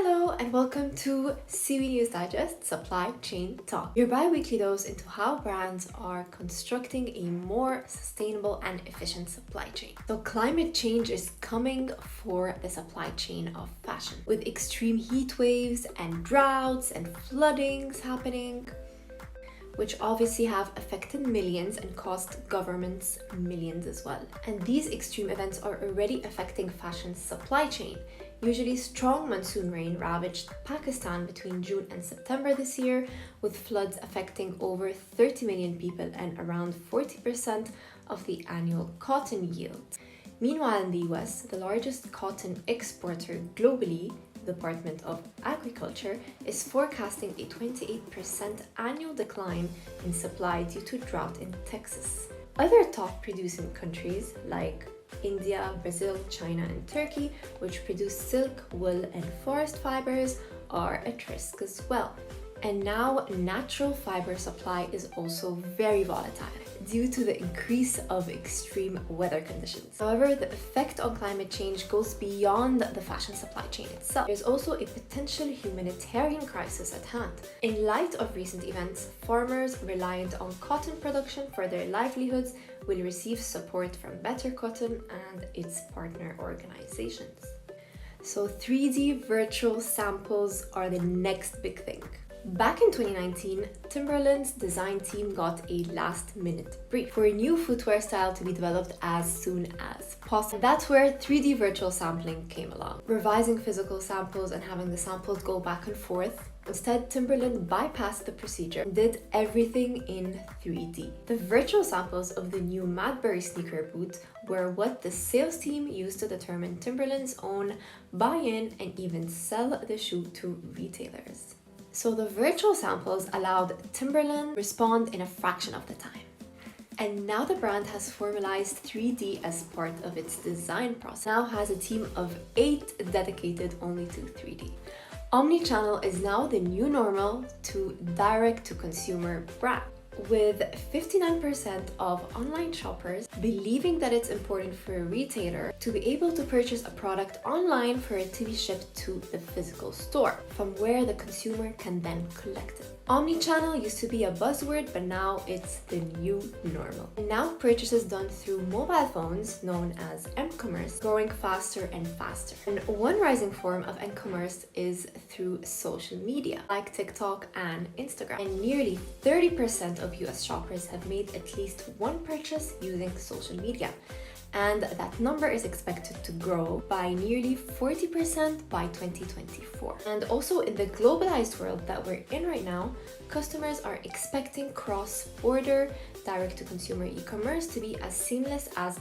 Hello and welcome to SIIWII News Digest Supply Chain Talk, your bi-weekly dose into how brands are constructing a more sustainable and efficient supply chain. So climate change is coming for the supply chain of fashion, with extreme heat waves and droughts and floodings happening, which obviously have affected millions and cost governments millions as well. And these extreme events are already affecting fashion's supply chain. Usually strong monsoon rain ravaged Pakistan between June and September this year, with floods affecting over 30 million people and around 40% of the annual cotton yield. Meanwhile, in the US, the largest cotton exporter globally, the Department of Agriculture, is forecasting a 28% annual decline in supply due to drought in Texas. Other top producing countries like India, Brazil, China, and Turkey, which produce silk, wool, and forest fibers, are at risk as well. And now, natural fiber supply is also very volatile due to the increase of extreme weather conditions. However, the effect on climate change goes beyond the fashion supply chain itself. There's also a potential humanitarian crisis at hand. In light of recent events, farmers reliant on cotton production for their livelihoods will receive support from Better Cotton and its partner organizations. So 3D virtual samples are the next big thing. Back in 2019, Timberland's design team got a last-minute brief for a new footwear style to be developed as soon as possible. That's where 3D virtual sampling came along. Revising physical samples and having the samples go back and forth, instead, Timberland bypassed the procedure and did everything in 3D. The virtual samples of the new Madbury sneaker boot were what the sales team used to determine Timberland's own buy-in and even sell the shoe to retailers. So the virtual samples allowed Timberland respond in a fraction of the time. And now the brand has formalized 3D as part of its design process. Now has a team of 8 dedicated only to 3D. Omni-channel is now the new normal to direct-to-consumer brand, with 59% of online shoppers believing that it's important for a retailer to be able to purchase a product online for it to be shipped to the physical store, from where the consumer can then collect it. Omni-channel used to be a buzzword, but now it's the new normal. And now purchases done through mobile phones, known as m-commerce, growing faster and faster. And one rising form of m-commerce is through social media, like TikTok and Instagram. And nearly 30% of US shoppers have made at least one purchase using social media. And that number is expected to grow by nearly 40% by 2024. And also in the globalized world that we're in right now, customers are expecting cross-border direct-to-consumer e-commerce to be as seamless as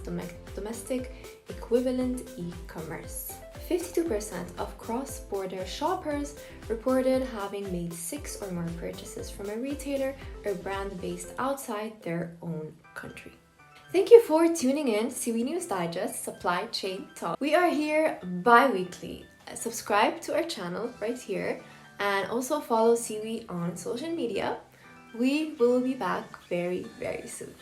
domestic equivalent e-commerce. 52% of cross-border shoppers reported having made 6 or more purchases from a retailer or brand based outside their own country. Thank you for tuning in to SIIWII News Digest Supply Chain Talk. We are here bi-weekly. Subscribe to our channel right here and also follow SIIWII on social media. We will be back very, very soon.